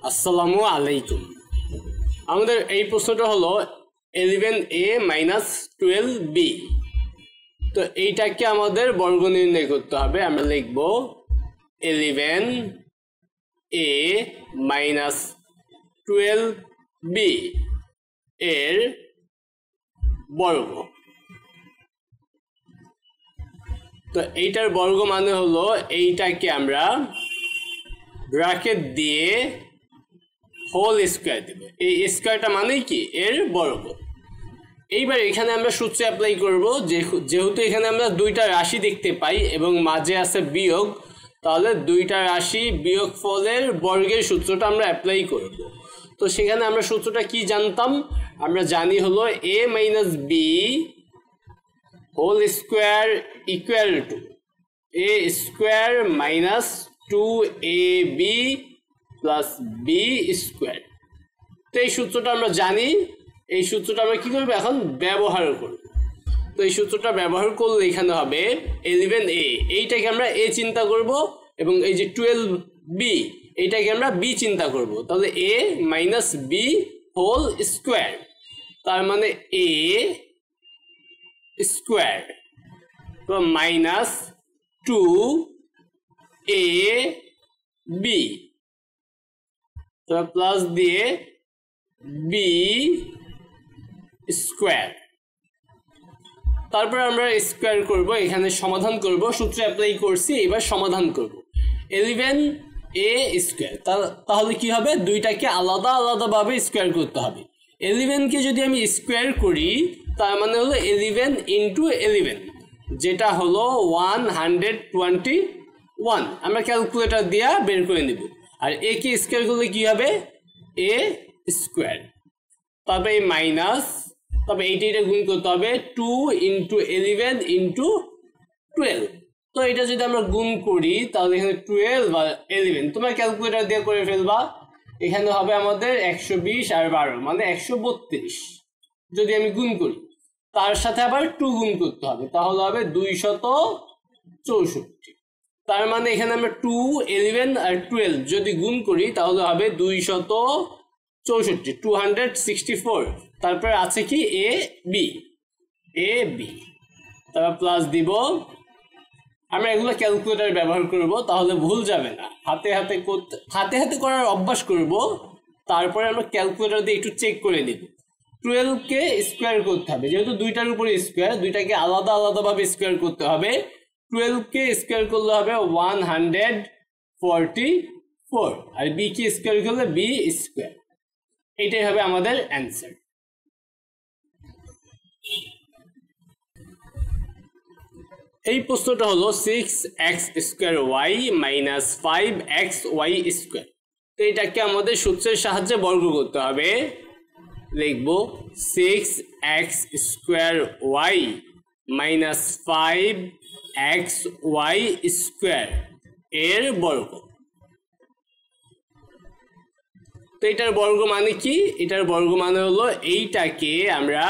আসসালামু আলাইকুম। আমাদের এই প্রশ্নটা হলো 11a মাইনাস 12b। তো এইটাকে আমাদের বর্গ নির্ণয় করতে হবে। আমরা লিখব 11a মাইনাস 12b এর বর্গ। তো এইটার বর্গ মানে হলো এইটাকে আমরা ব্র্যাকেট দিয়ে হোল স্কোয়ার দেব। এই স্কোয়ারটা মানে কি এর বর্গ। এইবার এখানে আমরা সূত্র অ্যাপ্লাই করব। যেহেতু এখানে আমরা দুইটা রাশি দেখতে পাই এবং মাঝে আছে বিয়োগ, তাহলে দুইটা রাশি বিয়োগ ফলের বর্গের সূত্রটা আমরা অ্যাপ্লাই করব। তো সেখানে আমরা সূত্রটা কি জানতাম? আমরা জানি হলো a minus B whole square equal to a square minus 2ab plus B square. তো এই সূত্রটা আমরা জানি। এই সূত্রটা আমরা কি করবো? এখন ব্যবহার করব। তো এই সূত্রটা ব্যবহার করলে এখানে হবে 11a, এইটাকে আমরা a চিন্তা করব, এবং এই যে 12b এইটাকে আমরা b চিন্তা করব। তাহলে a minus B whole square, তার মানে a স্কোয়ার মাইনাস 2ab, তো প্লাস দিয়ে বি স্কোয়ার। তারপর আমরা স্কোয়ার করব, এখানে সমাধান করব। সূত্র অ্যাপ্লাই করছি, এবার সমাধান করব। 11a স্কোয়ার, তাহলে কি হবে? দুইটাকে আলাদা আলাদাভাবে স্কোয়ার করতে হবে। 11কে যদি আমি স্কোয়ার করি, তার মানে হলো 11 ইন্টু 11, যেটা হলো 121। আমরা ক্যালকুলেটর দিয়ে বের করে নেব। আর এ কে স্কোয়ার করলে কি হবে? A square. তবে এই মাইনাস, তবে এইটা গুণ করতে হবে 2 ইন্টু 11 ইন্টু 12। তো এটা যদি আমরা গুণ করি, তাহলে এখানে 12 আর 11 তোমরা ক্যালকুলেটর দিয়ে করে ফেলবা। এখানে হবে আমাদের 120 আর 12 মানে 132। যদি আমি গুণ করি, তার সাথে আবার 2 গুণ করতে হবে, তাহলে হবে 264। তার মানে এখানে আমরা 2, 11 আর 12 যদি গুণ করি, তাহলে হবে 264, 264। তারপরে আছে কি? এ বি, তারপর প্লাস দিব। আমরা এগুলো ক্যালকুলেটর ব্যবহার করব, তাহলে ভুল যাবে না। হাতে হাতে করার অভ্যাস করব। তারপরে আমরা ক্যালকুলেটর দিয়ে একটু চেক করে নিব। 12কে স্কোয়ার করতে হবে, যেহেতু দুইটার উপরে স্কোয়ার, দুইটাকে আলাদা আলাদাভাবে স্কোয়ার করতে হবে। 12কে স্কোয়ার করলে হবে 144, আর বি কে স্কোয়ার করলে বি স্কোয়ার। এটাই হবে আমাদের অ্যান্সার। এই প্রশ্নটা হলো 6x square Y minus 5x Y square. তো এটাকে আমাদের সূত্রের সাহায্যে বর্গ করতে হবে। লিখব 6x square Y minus 5x Y square এর বর্গ। তো এটার বর্গ মানে কি? এটার বর্গ মানে হলো এইটাকে আমরা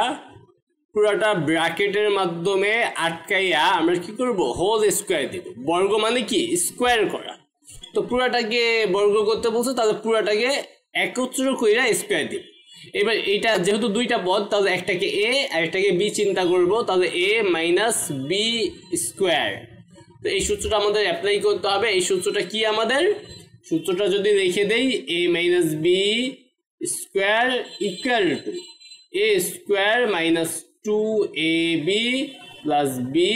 পুরোটা ব্র্যাকেটের মাধ্যমে আটকাইয়া আমরা কি করব? হোল স্কোয়ার দেব। বর্গ মানে কি? স্কোয়ার করা। তো পুরাটাকে বর্গ করতে বলছে, তাহলে পুরাটাকে একত্র কইরা স্কোয়ার দেব। এবার এইটা যেহেতু দুইটা পদ, তাহলে একটাকে এ আর একটাকে বি চিন্তা করব, তাহলে এ মাইনাস বি স্কোয়ার। তো এই সূত্রটা আমাদের অ্যাপ্লাই করতে হবে। এই সূত্রটা কি আমাদের? সূত্রটা যদি লিখে দেই, A minus B square equal to A square minus 2ab plus B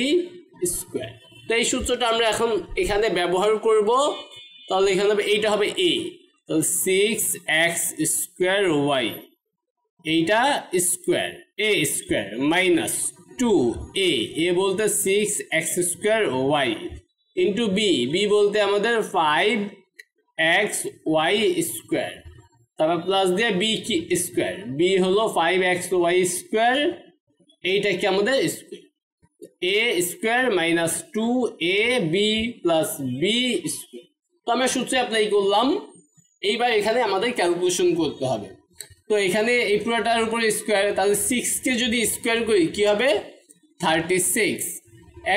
square. তো এই সূত্রটা আমরা এখন এখানে ব্যবহার করব। তাহলে এখানে হবে, এইটা হবে a, তাহলে 6x স্কোয়ার ওয়াই, এইটা square A square minus 2a, A বলতে 6x square Y into B বলতে আমাদের 5x ওয়াই স্কোয়ার, তারপর প্লাস দিয়ে বি কি স্কোয়ার, বি হলো 5x ওয়াই স্কোয়ার, এইটা কি আমাদের square, A square minus 2ab plus B square. তো আমরা সূত্রে অ্যাপ্লাই করলাম। এইবার এখানে আমাদের ক্যালকুলেশন করতে হবে। তো এখানে এই পুরোটার উপরে স্কোয়ার, তাহলে 6কে যদি স্কোয়ার করি কি হবে? 36।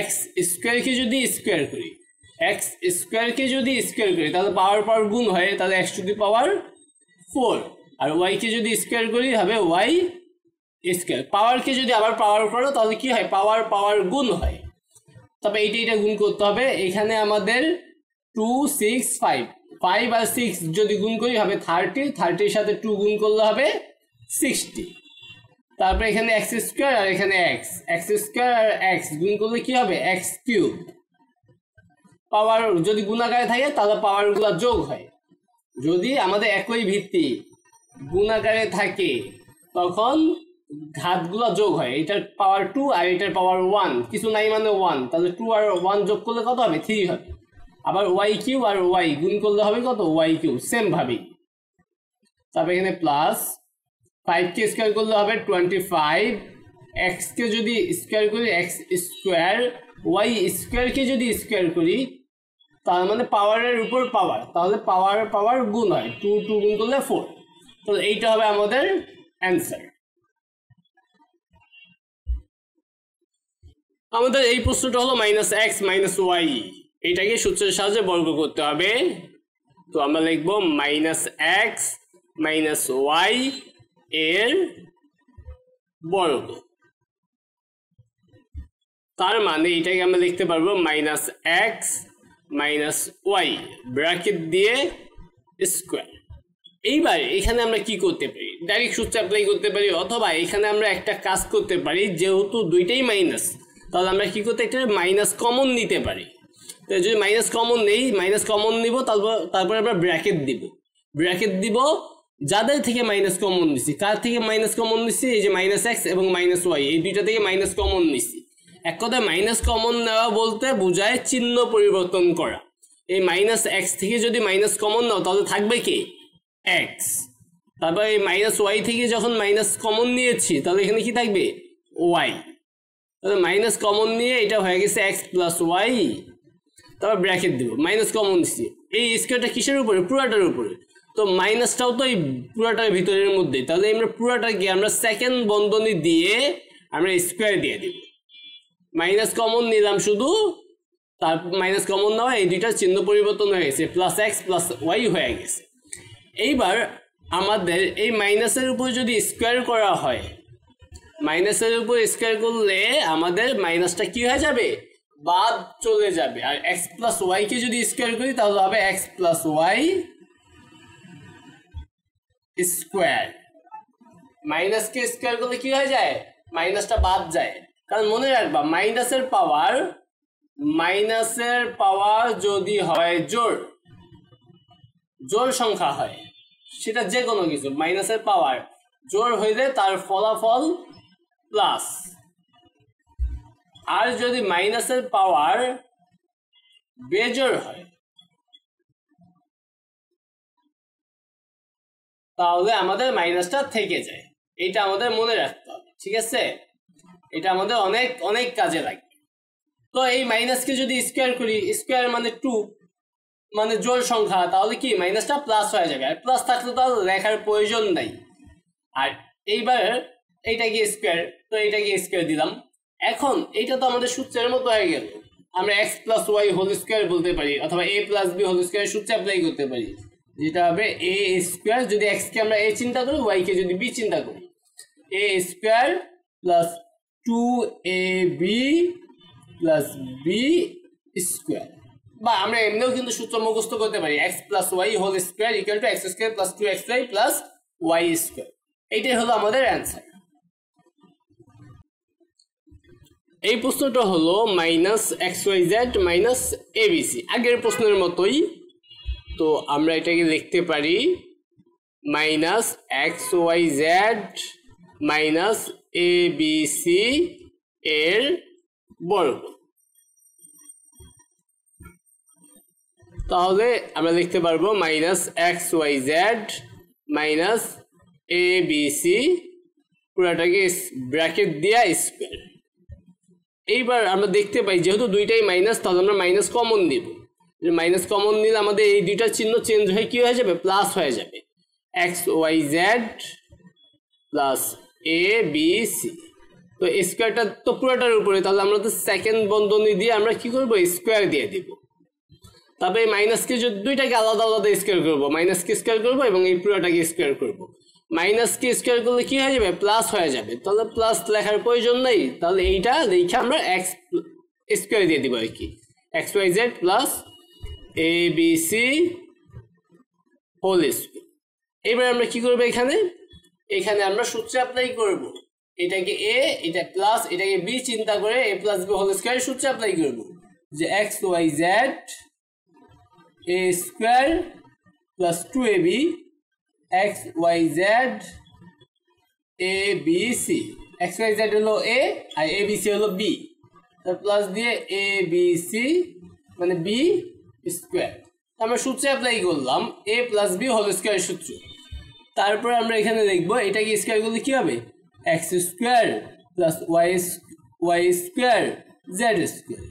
এক্স স্কোয়ারকে যদি স্কোয়ার করি, তাহলে পাওয়ার গুণ হয়, তাহলে x টু দি পাওয়ার 4 আর y কে যদি স্কয়ার করি হবে y স্কয়ার পাওয়ার কে যদি আবার পাওয়ার করো তাহলে কি হয় পাওয়ার পাওয়ার গুণ হয় তবে এটা গুণ করতে হবে এখানে আমাদের 2 6 5 5 আর 6 যদি গুণ করি হবে 30 এর সাথে 2 গুণ করলে হবে 60 তারপর এখানে x স্কয়ার আর এখানে x স্কয়ার আর x গুণ করলে কি হবে x কিউব পাওয়ার যদি গুণাকারে থাকে তাহলে পাওয়ারগুলো যোগ হয় যদি আমাদের একই ভিত্তি গুণাকারে থাকে তখন ঘাতগুলো যোগ হয় এটার পাওয়ার 2 আর এটার পাওয়ার 1 কিছু নাই মানে 1 তাহলে 2 আর 1 যোগ করলে কত হবে 3 হবে আবার y কিউব আর y গুণ করলে হবে কত y কিউব সেম ভাবে তারপর এখানে প্লাস 5 কে স্কয়ার করলে হবে 25 x কে যদি স্কয়ার করি x স্কয়ার y স্কয়ার কে যদি স্কয়ার করি তার মানে পাওয়ারের উপর পাওয়ার তাহলে পাওয়ার পাওয়ার গুণ হয় 2 গুণ করলে 4 তো এইটা হবে আমাদের অ্যানসার আমাদের এই প্রশ্নটা হলো -x -y এটাকে সূত্রের সাহায্যে বর্গ করতে হবে তো আমরা লিখব -x -y এর বর্গ তার মানে এটাকে আমরা লিখতে পারবো -x -y ব্র্যাকেট দিয়ে স্কয়ার এইবার এখানে আমরা কি করতে পারি ডাইরেক্ট সূত্র অ্যাপ্লাই করতে পারি অথবা এখানে আমরা একটা কাজ করতে পারি যেহেতু দুইটাই মাইনাস তাহলে আমরা কি করতে একটা মাইনাস কমন নিতে পারি তো যদি মাইনাস কমন নেই মাইনাস কমন নিব তারপর আমরা ব্র্যাকেট দিব যাদের থেকে মাইনাস কমন নিছি কার থেকে মাইনাস কমন নিছি এই যে -x এবং -y এই দুইটা থেকে মাইনাস কমন নিছি এক কথায় মাইনাস কমন নেওয়া বলতে বোঝায় চিহ্ন পরিবর্তন করা এই -x থেকে যদি মাইনাস কমন নাও তাহলে থাকবে কি x তারপর এই -y থেকে যখন মাইনাস কমন নিয়েছি তাহলে এখানে কি থাকবে y তাহলে মাইনাস কমন নিয়ে এটা হয়ে গেছে x + y তারপর ব্র্যাকেট দিব মাইনাস কমন নিছি এই স্কয়ারটা কিসের উপরে পুরোটার উপরে তো মাইনাসটাও তো এই পুরোটার ভিতরের মধ্যে তাহলে আমরা পুরোটাকে আমরা সেকেন্ড বন্ধনী দিয়ে আমরা স্কয়ার দিয়ে দিব মাইনাস কমন নিলাম শুধু তার মাইনাস কমন নেওয়া এই দুইটার চিহ্ন পরিবর্তন হয়ে গেছে +x + y হয়ে গেছে এইবার আমাদের এই মাইনাসের উপর যদি স্কয়ার করা হয় মাইনাসের উপর স্কয়ার করলে আমাদের মাইনাসটা কি হয়ে যাবে বাদ চলে যাবে আর x + y কে যদি স্কয়ার করি তাহলে হবে x + y স্কয়ার মাইনাস কে স্কয়ার করলে কি হয়ে যায় মাইনাসটা বাদ যায় কারণ মনে রাখবা মাইনাসের পাওয়ার যদি হয় জোড় সংখ্যা হয় সেটা যে কোনো কিছু মাইনাসের পাওয়ার জোড় হইলে তার ফলাফল প্লাস আর যদি মাইনাসের পাওয়ার বেজোড় হয় তাহলে আমাদের মাইনাসটা থেকে যায় এটা আমাদের মনে রাখতে হবে ঠিক আছে এটা আমাদের অনেক অনেক কাজে লাগে তো এই মাইনাসকে যদি স্কয়ার করি স্কয়ার মানে 2 মানে জোড় সংখ্যা তাহলে কি মাইনাসটা প্লাস হয়ে যাবে আর প্লাস থাকলে তো লেখার প্রয়োজন নাই আর এইবার এইটাকে স্কয়ার তো এইটাকে স্কয়ার দিলাম এখন এইটা তো আমাদের সূত্রের মতো হয়ে গেল আমরা x + y হোল স্কয়ার বলতে পারি অথবা a + b হোল স্কয়ার সূত্র অ্যাপ্লাই করতে পারি যেটা হবে a স্কয়ার যদি x কে আমরা a চিন্তা করি y কে যদি b চিন্তা করি a square + 2ab + b square বা আমরা এমনিও কিন্তু সূত্র মুখস্থ করতে পারি x + y whole square = x² + 2xy + y square এইটাই হলো আমাদের অ্যানসার এই প্রশ্নটা হলো -xyz - abc আগের প্রশ্নের মতোই তো আমরা এটাকে লিখতে পারি -xyz - abc এর বর্গ তাহলে আমরা লিখতে পারবো -xyz - abc পুরোটাকে ব্র্যাকেট দিয়ে স্কয়ার এইবার আমরা দেখতে পাই যেহেতু দুইটাই মাইনাস তাহলে আমরা মাইনাস কমন দিব মাইনাস কমন নিলে আমাদের এই দুইটা চিহ্ন চেঞ্জ হয়ে কি হয়ে যাবে প্লাস হয়ে যাবে xyz + abc তো স্কয়ারটা তো পুরোটার উপরে তাহলে আমরা তো সেকেন্ড বন্ধনী দিয়ে আমরা কি করব স্কয়ার দিয়ে দিব তবে মাইনাসকে যদি দুইটাকে আলাদা আলাদা স্কোয়ার করবো, মাইনাসকে স্কোয়ার করবো এবং এই পুরোটাকে স্কোয়ার করবো। মাইনাসকে স্কোয়ার করলে কি হয়ে যাবে, প্লাস হয়ে যাবে। তাহলে প্লাস লেখার প্রয়োজন নেই, তাহলে এইটা লিখে আমরা এক্স স্কোয়ার দিয়ে দিব আর কি, এক্স ওয়াই জেড প্লাস এ বি সি হোল স্কোয়ার। এবার আমরা কি করবো, এখানে আমরা সূত্র অ্যাপ্লাই করব। এটাকে এ, এটা প্লাস, এটাকে বি চিন্তা করে A plus B whole square সূত্র অ্যাপ্লাই করব, যে X Y Z A square plus 2ab X Y Z A B C. X Y Z হলো এ আর এ বি সি হলো বি, তার প্লাস দিয়ে এ বি সি মানে B square. আমরা সূত্রে অ্যাপ্লাই করলাম A plus B whole square সূত্র। তারপর আমরা এখানে লিখবো এটাকে স্কোয়ার করলে কি হবে, X square plus Y square Z square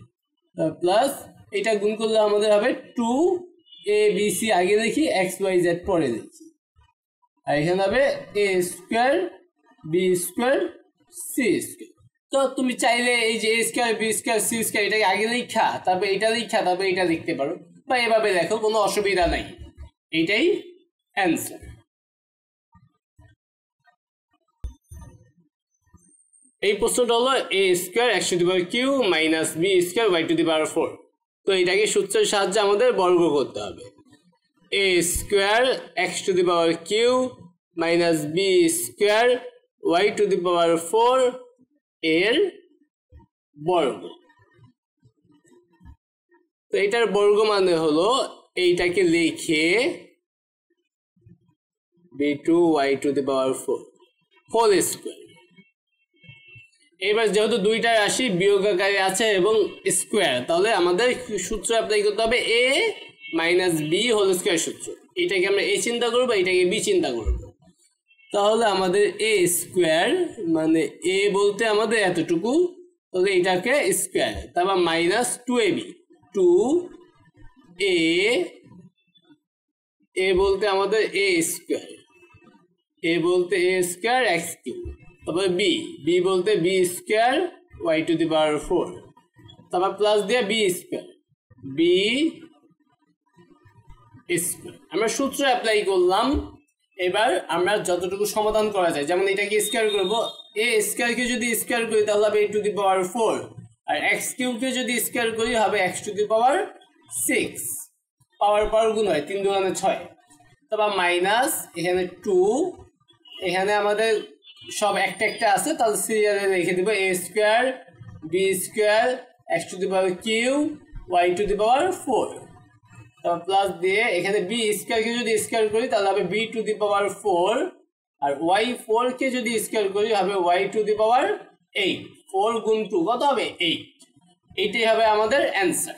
plus এটা গুণ করলে আমাদের হবে 2abc আগে লিখি, এক্স ওয়াই জেড পরে লিখি, আর এখানে হবে A square B square C square. তো তুমি চাইলে এই যে A square B square C square এটাকে আগে লিখা তারপর এটা লিখতে পারো, বা এভাবে লেখো, কোনো অসুবিধা নাই। এইটাই অ্যান্সার। এই প্রশ্নটা হলো A square X to the power Q minus B square Y to the power 4। তো এটাকে সূত্রের সাহায্যে আমাদের বর্গ করতে হবে। A square X to the power Q minus B square Y to the power 4 এর বর্গ। তো এটার বর্গ মানে হলো এইটাকে লিখে b2y to the power 4 whole square. এবার যেহেতু দুইটা রাশি বিয়োগ আকারে আছে এবং স্কোয়ার, তাহলে আমাদের সূত্র অ্যাপ্লাই করতে হবে এ মাইনাস বি হোল স্কোয়ার সূত্র। এটাকে আমরা এ চিন্তা করবো, এটাকে বি চিন্তা করবো। তাহলে আমাদের এ স্কোয়ার মানে এ বলতে আমাদের এতটুকু, তাহলে এটাকে স্কোয়ার, তারপর মাইনাস 2ab 2a বলতে আমাদের এ স্কোয়ার, এ বলতে এ স্কোয়ার এক্স কিউ, তারপরে বি বলতে B square Y to the power 4, তারপর প্লাস দিয়ে বি স্কোয়ার স্কোয়ার। আমরা সূত্র অ্যাপ্লাই করলাম। এবার আমরা যতটুকু সমাধান করা যায়, যেমন এটাকে স্কোয়ার করবো, এ স্কোয়ারকে যদি স্কোয়ার করি তাহলে হবে এ two the power 4, R x কিউবকে যদি স্কোয়ার করি হবে এক্স টু দি পাওয়ার 6, পাওয়ার গুণ হয় 3 দুগুণে 6, তারপর মাইনাস এখানে 2, এখানে আমাদের সব একটা একটা আছে, তাহলে সিরিয়ালে রেখে দিব A square B square X to the power Q Y to the power 4, তারপর প্লাস দিয়ে এখানে বি স্কোয়ারকে যদি স্কোয়ার করি তাহলে হবে বি টু দি পাওয়ার 4, আর ওয়াই 4কে যদি স্কোয়ার করি হবে ওয়াই টু দি পাওয়ার 8, 4 গুণ 2 কত হবে 8। এইটাই হবে আমাদের অ্যান্সার।